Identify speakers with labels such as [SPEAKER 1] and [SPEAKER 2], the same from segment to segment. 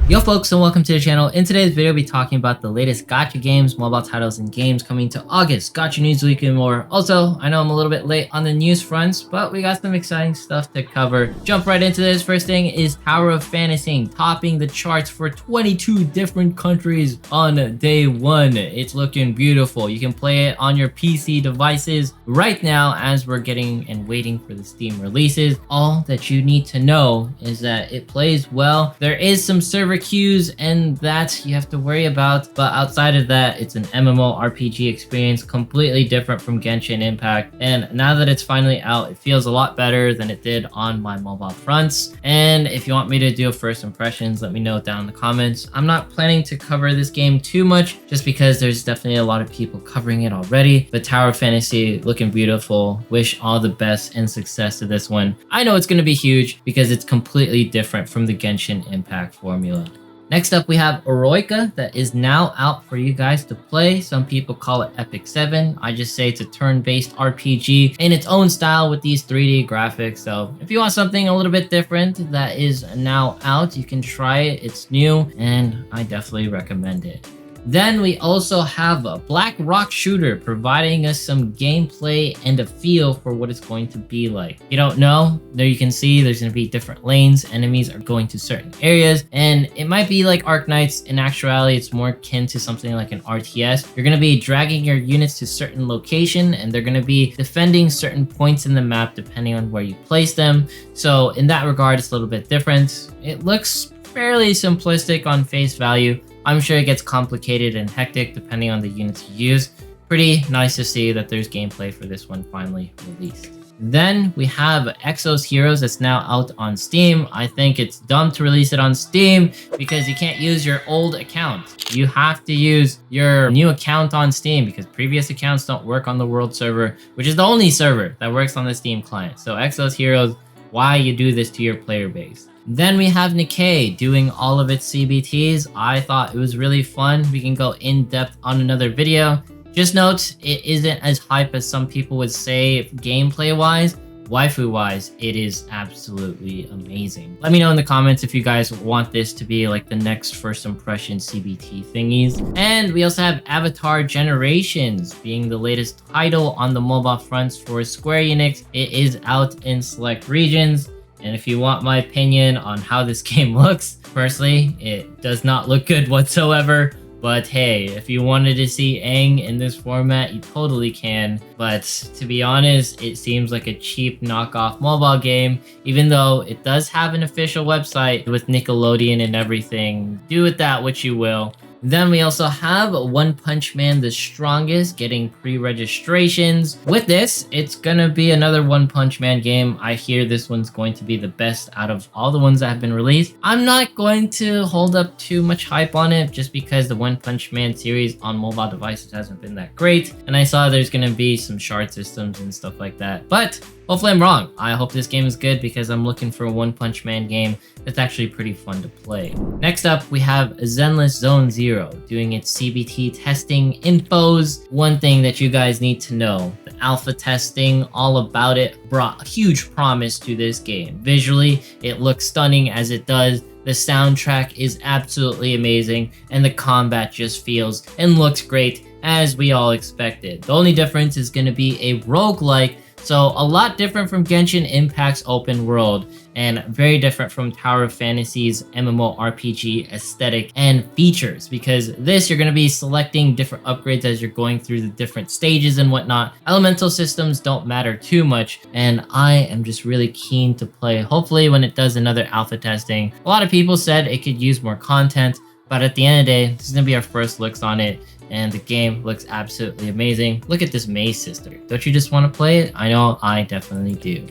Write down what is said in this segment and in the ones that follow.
[SPEAKER 1] Yo folks, and welcome to the channel. In today's video, we'll be talking about the latest gacha games, mobile titles, and games coming to August, Gacha News Week and more. Also, I know I'm a little bit late on the news fronts, but we got some exciting stuff to cover. Jump right into this. First thing is Tower of Fantasy topping the charts for 22 different countries on day one. It's looking beautiful. You can play it on your PC devices right now as we're getting and waiting for the Steam releases. All that you need to know is that it plays well. There is some server queues and that you have to worry about, but outside of that, it's an MMORPG experience completely different from Genshin Impact. And now that it's finally out, it feels a lot better than it did on my mobile fronts. And if you want me to do first impressions, let me know down in the comments. I'm not planning to cover this game too much just because there's definitely a lot of people covering it already, but Tower of Fantasy looking beautiful. Wish all the best and success to this one. I know it's going to be huge because it's completely different from the Genshin Impact formula. Next up, we have Eroica that is now out for you guys to play. Some people call it Epic 7. I just say it's a turn-based RPG in its own style with these 3D graphics. So if you want something a little bit different that is now out, you can try it. It's new and I definitely recommend it. Then we also have a Black Rock Shooter providing us some gameplay and a feel for what it's going to be like. If you don't know, there you can see there's going to be different lanes. Enemies are going to certain areas and it might be like Arknights. In actuality, it's more akin to something like an RTS. You're going to be dragging your units to certain location and they're going to be defending certain points in the map depending on where you place them. So in that regard, it's a little bit different. It looks fairly simplistic on face value. I'm sure it gets complicated and hectic depending on the units you use. Pretty nice to see that there's gameplay for this one finally released. Then we have Exos Heroes that's now out on Steam. I think it's dumb to release it on Steam because you can't use your old account. You have to use your new account on Steam because previous accounts don't work on the world server, which is the only server that works on the Steam client. So Exos Heroes, why you do this to your player base? Then we have Nikke doing all of its CBTs. I thought it was really fun. We can go in depth on another video. Just note, it isn't as hype as some people would say gameplay wise. Waifu wise, it is absolutely amazing. Let me know in the comments if you guys want this to be like the next first impression CBT thingies. And we also have Avatar Generations being the latest title on the mobile fronts for Squareenix. It is out in select regions. And if you want my opinion on how this game looks, personally, it does not look good whatsoever. But hey, if you wanted to see Aang in this format, you totally can. But to be honest, it seems like a cheap knockoff mobile game, even though it does have an official website with Nickelodeon and everything. Do with that what you will. Then we also have One Punch Man The Strongest getting pre-registrations. With this, it's gonna be another One Punch Man game. I hear this one's going to be the best out of all the ones that have been released. I'm not going to hold up too much hype on it just because the One Punch Man series on mobile devices hasn't been that great. And I saw there's gonna be some shard systems and stuff like that. But hopefully I'm wrong. I hope this game is good because I'm looking for a One Punch Man game that's actually pretty fun to play. Next up, we have Zenless Zone Zero doing its CBT testing infos. One thing that you guys need to know, the alpha testing, all about it, brought huge promise to this game. Visually, it looks stunning as it does. The soundtrack is absolutely amazing and the combat just feels and looks great as we all expected. The only difference is going to be a roguelike. So a lot different from Genshin Impact's open world and very different from Tower of Fantasy's MMORPG aesthetic and features, because this you're going to be selecting different upgrades as you're going through the different stages and whatnot. Elemental systems don't matter too much and I am just really keen to play. Hopefully when it does another alpha testing. A lot of people said it could use more content, but at the end of the day, this is going to be our first looks on it. And the game looks absolutely amazing. Look at this May sister. Don't you just want to play it? I know I definitely do.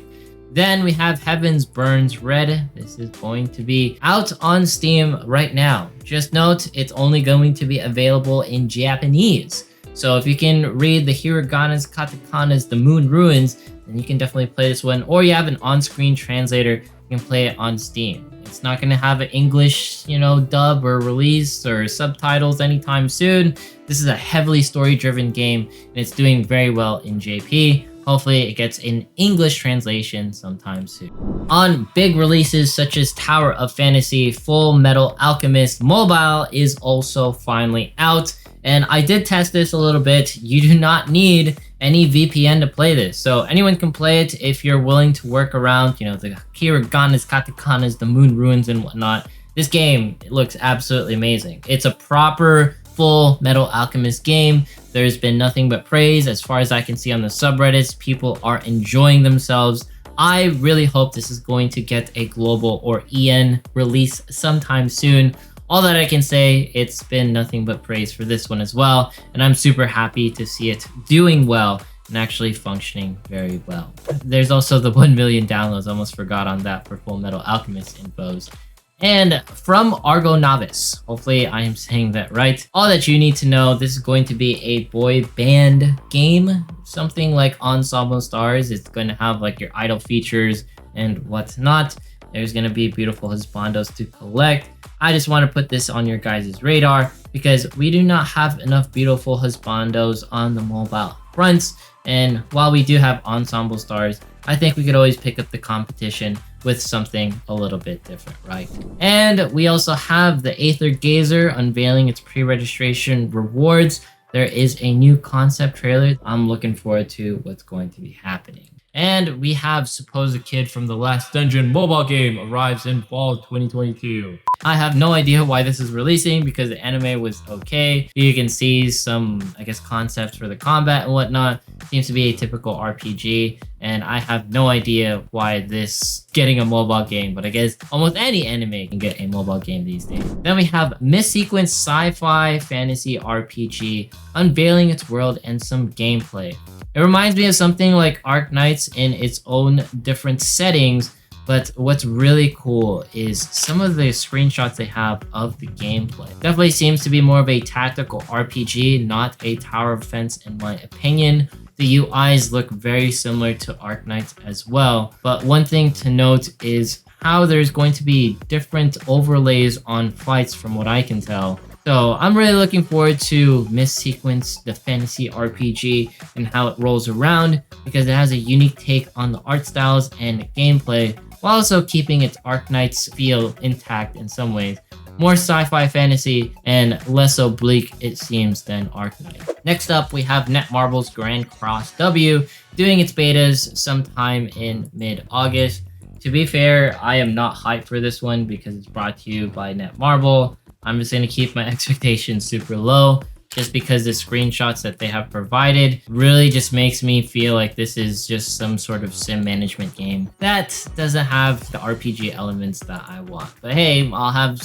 [SPEAKER 1] Then we have Heavens Burns Red. This is going to be out on Steam right now. Just note, it's only going to be available in Japanese. So if you can read the hiraganas, katakanas, the moon ruins, then you can definitely play this one. Or you have an on-screen translator, you can play it on Steam. It's not going to have an English, dub or release or subtitles anytime soon. This is a heavily story-driven game, and it's doing very well in JP. Hopefully it gets an English translation sometime soon. On big releases such as Tower of Fantasy, Full Metal Alchemist Mobile is also finally out. And I did test this a little bit. You do not need any VPN to play this. So anyone can play it if you're willing to work around, you know, the hiraganas, katakanas, the moon ruins and whatnot. This game, it looks absolutely amazing. It's a proper Full Metal Alchemist game. There's been nothing but praise. As far as I can see on the subreddits, people are enjoying themselves. I really hope this is going to get a global or EN release sometime soon. All that I can say, it's been nothing but praise for this one as well, and I'm super happy to see it doing well and actually functioning very well. There's also the 1 million downloads, almost forgot on that for Full Metal Alchemist infos. And from Argonavis, hopefully I am saying that right. All that you need to know, this is going to be a boy band game, something like Ensemble Stars. It's going to have like your idol features and whatnot. There's going to be beautiful husbandos to collect. I just want to put this on your guys' radar because we do not have enough beautiful husbandos on the mobile fronts. And while we do have Ensemble Stars, I think we could always pick up the competition with something a little bit different, right? And we also have the Aether Gazer unveiling its pre-registration rewards. There is a new concept trailer. I'm looking forward to what's going to be happening. And we have Supposed Kid from the Last Dungeon mobile game arrives in fall 2022. I have no idea why this is releasing because the anime was okay. You can see some, I guess, concepts for the combat and whatnot. Seems to be a typical RPG, and I have no idea why this getting a mobile game, but I guess almost any anime can get a mobile game these days. Then we have Miss Sequence Sci-Fi Fantasy RPG unveiling its world and some gameplay. It reminds me of something like Arknights in its own different settings, but what's really cool is some of the screenshots they have of the gameplay. Definitely seems to be more of a tactical RPG, not a tower defense in my opinion. The UIs look very similar to Arknights as well, but one thing to note is how there's going to be different overlays on fights from what I can tell. So I'm really looking forward to Miss Sequence, the fantasy RPG, and how it rolls around because it has a unique take on the art styles and gameplay while also keeping its Arknights feel intact in some ways. More sci-fi fantasy and less oblique it seems than Arknight. Next up we have Netmarble's Grand Cross W doing its betas sometime in mid-August. To be fair, I am not hyped for this one because it's brought to you by Netmarble. I'm just going to keep my expectations super low just because the screenshots that they have provided really just makes me feel like this is just some sort of sim management game that doesn't have the RPG elements that I want. But hey, I'll have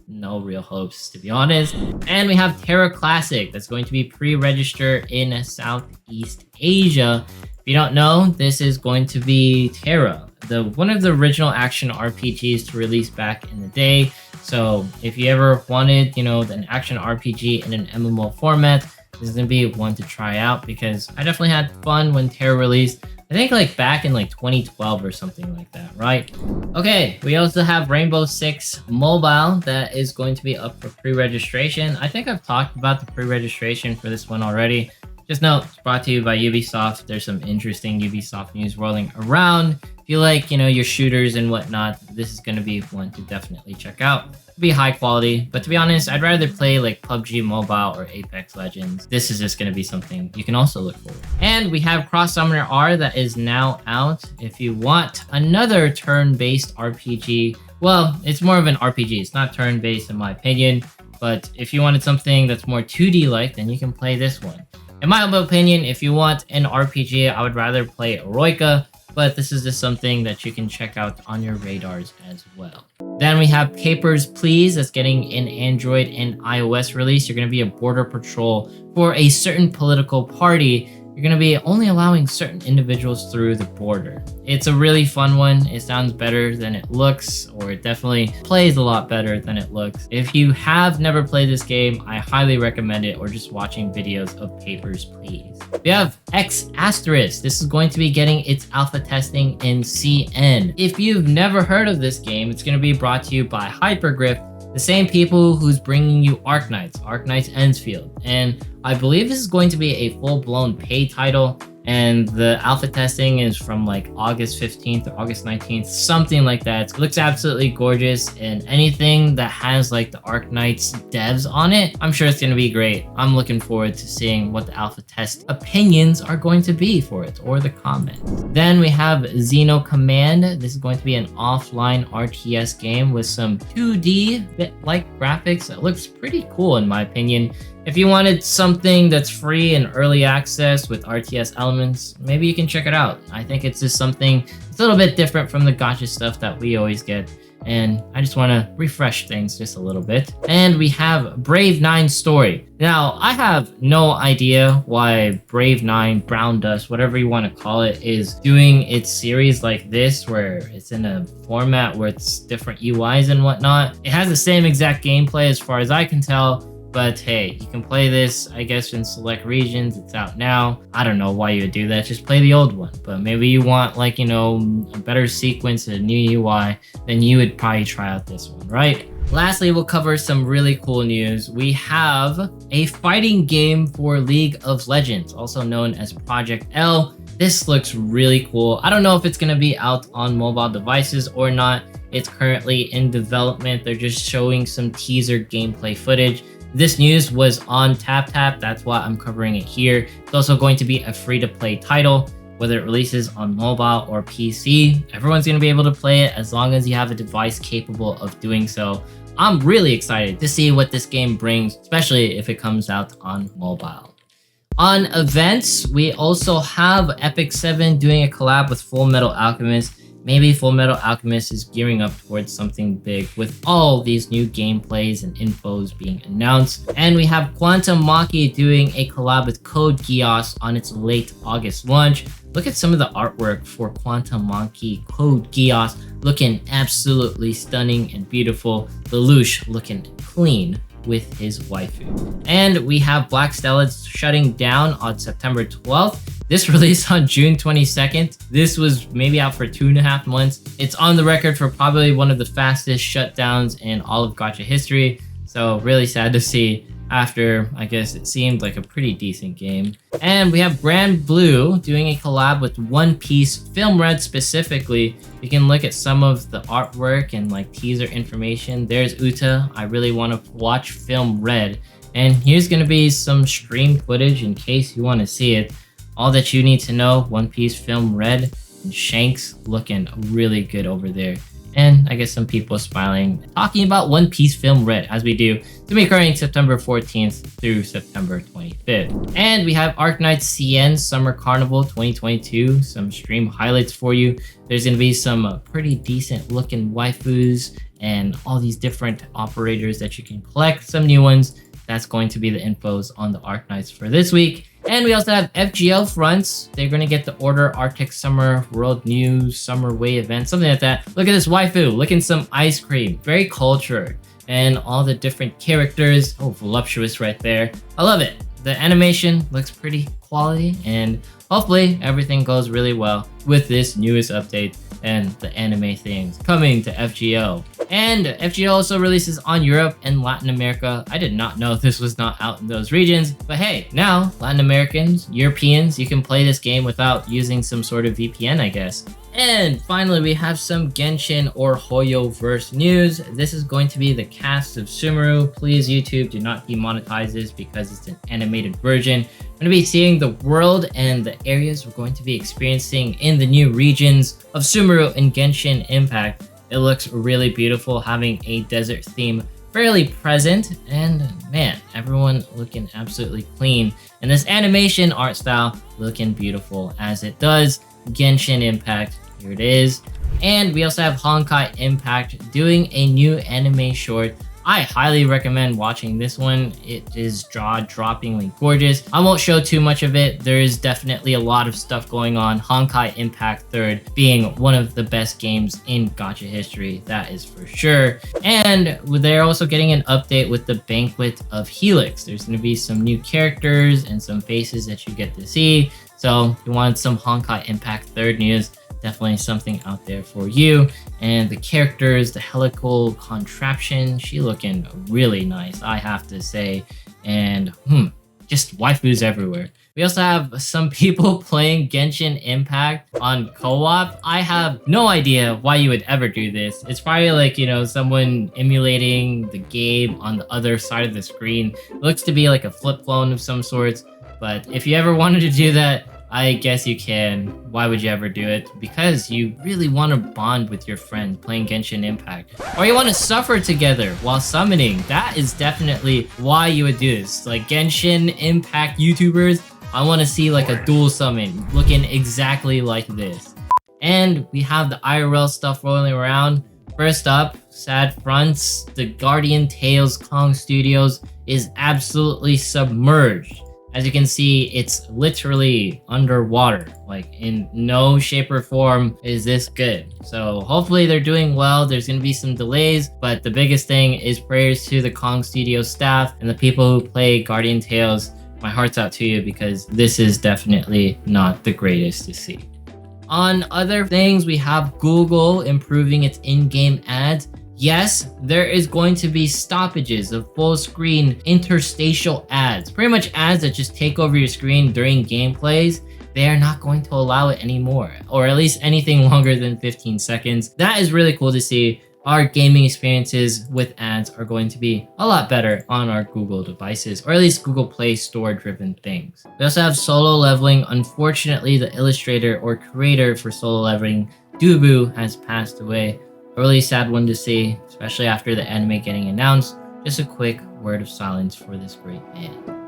[SPEAKER 1] no real hopes to be honest. And we have Tera Classic that's going to be pre-registered in Southeast Asia. If you don't know, this is going to be Tera, one of the original action RPGs to release back in the day. So if you ever wanted, an action RPG in an MMO format, this is going to be one to try out because I definitely had fun when Tera released. I think like back in like 2012 or something like that, right? Okay, we also have Rainbow Six Mobile that is going to be up for pre-registration. I think I've talked about the pre-registration for this one already. Just note, it's brought to you by Ubisoft. There's some interesting Ubisoft news rolling around. If you like, your shooters and whatnot, this is going to be one to definitely check out. It'll be high quality, but to be honest, I'd rather play like PUBG Mobile or Apex Legends. This is just going to be something you can also look for. And we have Cross Summoner R that is now out. If you want another turn-based RPG, well, it's more of an RPG. It's not turn-based in my opinion, but if you wanted something that's more 2D-like, then you can play this one. In my humble opinion, if you want an RPG, I would rather play Eroica, but this is just something that you can check out on your radars as well. Then we have Papers, Please that's getting an Android and iOS release. You're going to be a border patrol for a certain political party. You're going to be only allowing certain individuals through the border. It's a really fun one. It sounds better than it looks, or it definitely plays a lot better than it looks. If you have never played this game, I highly recommend it, or just watching videos of Papers, Please. We have Astris. This is going to be getting its alpha testing in CN. If you've never heard of this game, it's going to be brought to you by Hypergriff, the same people who's bringing you Arknights Ensfield. And I believe this is going to be a full-blown pay title. And the alpha testing is from like August 15th or August 19th, something like that. It looks absolutely gorgeous, and anything that has like the Arknights devs on it, I'm sure it's going to be great. I'm looking forward to seeing what the alpha test opinions are going to be for it, or the comments. Then we have Xeno Command. This is going to be an offline RTS game with some 2D bit-like graphics. It looks pretty cool in my opinion. If you wanted something that's free and early access with RTS elements, maybe you can check it out. I think it's just something it's a little bit different from the gacha stuff that we always get, and I just want to refresh things just a little bit. And we have Brave 9 story. Now, I have no idea why Brave 9, Brown Dust, whatever you want to call it, is doing its series like this, where it's in a format where it's different UIs and whatnot. It has the same exact gameplay as far as I can tell. But hey, you can play this, I guess, in select regions. It's out now. I don't know why you would do that. Just play the old one. But maybe you want, like, you know, a better sequence, a new UI, then you would probably try out this one, right? Lastly, we'll cover some really cool news. We have a fighting game for League of Legends, also known as Project L. This looks really cool. I don't know if it's going to be out on mobile devices or not. It's currently in development. They're just showing some teaser gameplay footage. This news was on TapTap, that's why I'm covering it here. It's also going to be a free-to-play title, whether it releases on mobile or PC. Everyone's going to be able to play it as long as you have a device capable of doing so. I'm really excited to see what this game brings, especially if it comes out on mobile. On events, we also have Epic 7 doing a collab with Full Metal Alchemist. Maybe Full Metal Alchemist is gearing up towards something big with all these new gameplays and infos being announced. And we have Quantum Maki doing a collab with Code Geass on its late August launch. Look at some of the artwork for Quantum Maki Code Geass, looking absolutely stunning and beautiful. Lelouch looking clean with his waifu. And we have Black Stella shutting down on September 12th. This released on June 22nd. This was maybe out for 2.5 months. It's on the record for probably one of the fastest shutdowns in all of gacha history. So really sad to see after, I guess, it seemed like a pretty decent game. And we have Granblue doing a collab with One Piece Film Red specifically. You can look at some of the artwork and like teaser information. There's Uta. I really want to watch Film Red. And here's going to be some stream footage in case you want to see it. All that you need to know, One Piece Film Red, and Shanks looking really good over there. And I guess some people smiling, talking about One Piece Film Red, as we do, to be occurring September 14th through September 25th. And we have Arknights CN Summer Carnival 2022, some stream highlights for you. There's going to be some pretty decent looking waifus and all these different operators that you can collect, some new ones. That's going to be the infos on the Arknights for this week. And we also have FGL fronts. They're going to get the Order Arctic Summer World News Summer Way event, something like that. Look at this waifu, looking some ice cream, very cultured. And all the different characters, oh, voluptuous right there. I love it. The animation looks pretty quality, and hopefully everything goes really well with this newest update and the anime things coming to FGO. And FGO also releases on Europe and Latin America. I did not know this was not out in those regions, but hey, now Latin Americans, Europeans, you can play this game without using some sort of VPN, I guess. And finally, we have some Genshin or Hoyoverse news. This is going to be the cast of Sumeru. Please, YouTube, do not demonetize this because it's an animated version. We're going to be seeing the world and the areas we're going to be experiencing in the new regions of Sumeru and Genshin Impact. It looks really beautiful, having a desert theme fairly present, and man, everyone looking absolutely clean. And this animation art style looking beautiful as it does. Genshin Impact, here it is. And we also have Honkai Impact doing a new anime short. I highly recommend watching this one. It is jaw-droppingly gorgeous. I won't show too much of it. There is definitely a lot of stuff going on. Honkai Impact 3rd being one of the best games in gacha history, that is for sure. And they're also getting an update with the Banquet of Helix. There's going to be some new characters and some faces that you get to see. So if you want some Honkai Impact 3rd news, definitely something out there for you. And the characters, the helical contraption, she looking really nice, I have to say. And just waifus everywhere. We also have some people playing Genshin Impact on co-op. I have no idea why you would ever do this. It's probably like, you know, someone emulating the game on the other side of the screen. It looks to be like a flip phone of some sorts. But if you ever wanted to do that, I guess you can. Why would you ever do it? Because you really want to bond with your friends playing Genshin Impact. Or you want to suffer together while summoning. That is definitely why you would do this. Like Genshin Impact YouTubers, I want to see like a dual summon looking exactly like this. And we have the IRL stuff rolling around. First up, sad fronts. The Guardian Tales Kong Studios is absolutely submerged. As you can see, it's literally underwater. Like in no shape or form is this good. So hopefully they're doing well. There's going to be some delays, but the biggest thing is prayers to the Kong Studio staff and the people who play Guardian Tales. My heart's out to you because this is definitely not the greatest to see. On other things, we have Google improving its in-game ads. Yes, there is going to be stoppages of full screen interstitial ads. Pretty much ads that just take over your screen during gameplays. They are not going to allow it anymore, or at least anything longer than 15 seconds. That is really cool to see. Our gaming experiences with ads are going to be a lot better on our Google devices, or at least Google Play Store driven things. We also have solo leveling. Unfortunately, the illustrator or creator for solo leveling, Dubu, has passed away. A really sad one to see, especially after the anime getting announced. Just a quick word of silence for this great man.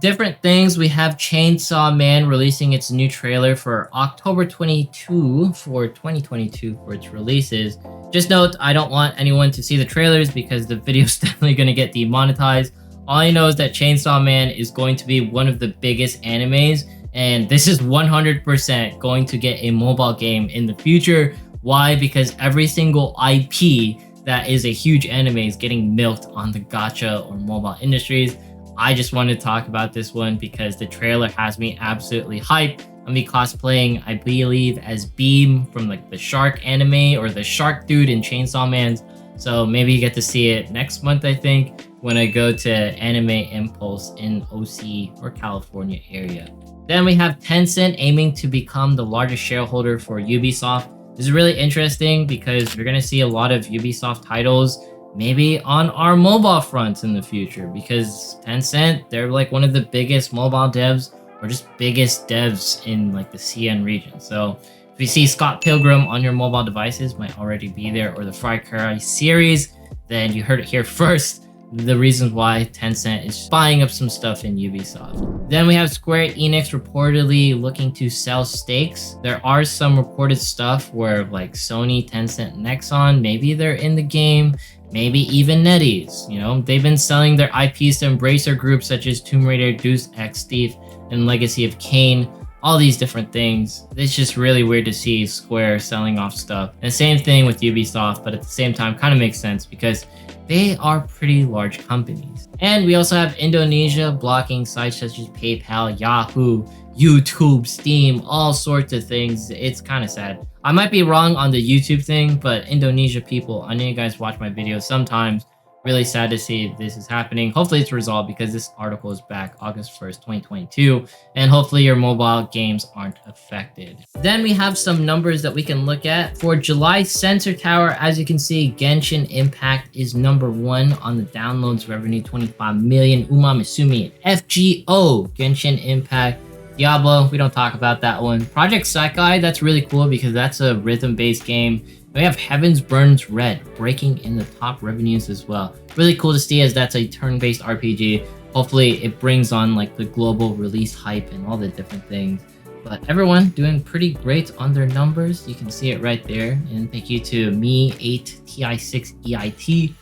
[SPEAKER 1] Different things, we have Chainsaw Man releasing its new trailer for October 22 for 2022 for its releases. Just note, I don't want anyone to see the trailers because the video's definitely going to get demonetized. All I know is that Chainsaw Man is going to be one of the biggest animes, and this is 100% going to get a mobile game in the future. Why? Because every single IP that is a huge anime is getting milked on the gacha or mobile industries. I just wanted to talk about this one because the trailer has me absolutely hyped. I'm be cosplaying, I believe, as Beam from like the Shark anime or the Shark dude in Chainsaw Man. So maybe you get to see it next month, I think, when I go to Anime Impulse in OC or California area. Then we have Tencent aiming to become the largest shareholder for Ubisoft. This is really interesting because you're going to see a lot of Ubisoft titles maybe on our mobile fronts in the future, because Tencent, they're like one of the biggest mobile devs or just biggest devs in like the CN region. So if you see Scott Pilgrim on your mobile devices, might already be there, or the Far Cry series, then you heard it here first. The reasons why Tencent is buying up some stuff in Ubisoft. Then we have Squareenix reportedly looking to sell stakes. There are some reported stuff where like Sony, Tencent, Nexon, maybe they're in the game, maybe even NetEase. You know, they've been selling their IPs to Embracer groups such as Tomb Raider, Deus Ex Thief, and Legacy of Kain. All these different things. It's just really weird to see Square selling off stuff. And same thing with Ubisoft, but at the same time kind of makes sense because they are pretty large companies. And we also have Indonesia blocking sites such as PayPal, Yahoo, YouTube, Steam, all sorts of things. It's kind of sad. I might be wrong on the YouTube thing, but Indonesia people, I know you guys watch my videos sometimes. Really sad to see this is happening. Hopefully it's resolved because this article is back August 1st, 2022. And hopefully your mobile games aren't affected. Then we have some numbers that we can look at. For July Sensor Tower, as you can see, Genshin Impact is #1 on the downloads revenue, 25 million. Uma Misumi, FGO, Genshin Impact. Diablo, we don't talk about that one. Project Sekai, that's really cool because that's a rhythm-based game. We have Heavens Burns Red breaking in the top revenues as well. Really cool to see as that's a turn-based RPG. Hopefully it brings on like the global release hype and all the different things. But everyone doing pretty great on their numbers. You can see it right there. And thank you to me8ti6EIT.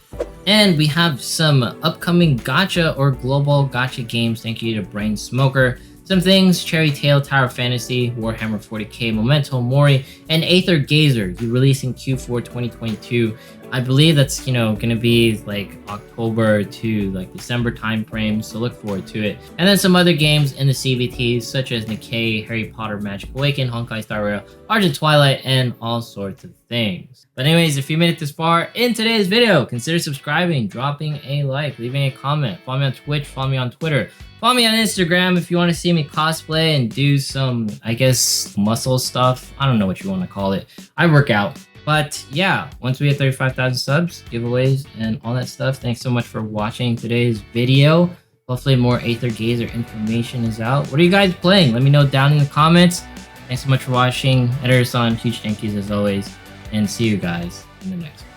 [SPEAKER 1] And we have some upcoming gacha or global gacha games. Thank you to Brain Smoker. Some things: Cherry Tail, Tower Fantasy, Warhammer 40k, Memento Mori, and Aether Gazer. You release in Q4 2022. I believe that's, gonna be like October to like December time frame, so look forward to it. And then some other games in the CBTs such as Nikke, Harry Potter Magic Awaken, Honkai Star Rail, Argent Twilight, and all sorts of things. But anyways, if you made it this far in today's video, consider subscribing, dropping a like, leaving a comment, follow me on Twitch, follow me on Twitter, follow me on Instagram if you want to see me cosplay and do some, I guess, muscle stuff. I don't know what you want to call it. I work out. But yeah, once we hit 35,000 subs, giveaways, and all that stuff, thanks so much for watching today's video. Hopefully more Aether Gazer information is out. What are you guys playing? Let me know down in the comments. Thanks so much for watching. Editor-san, huge thank yous as always. And see you guys in the next one.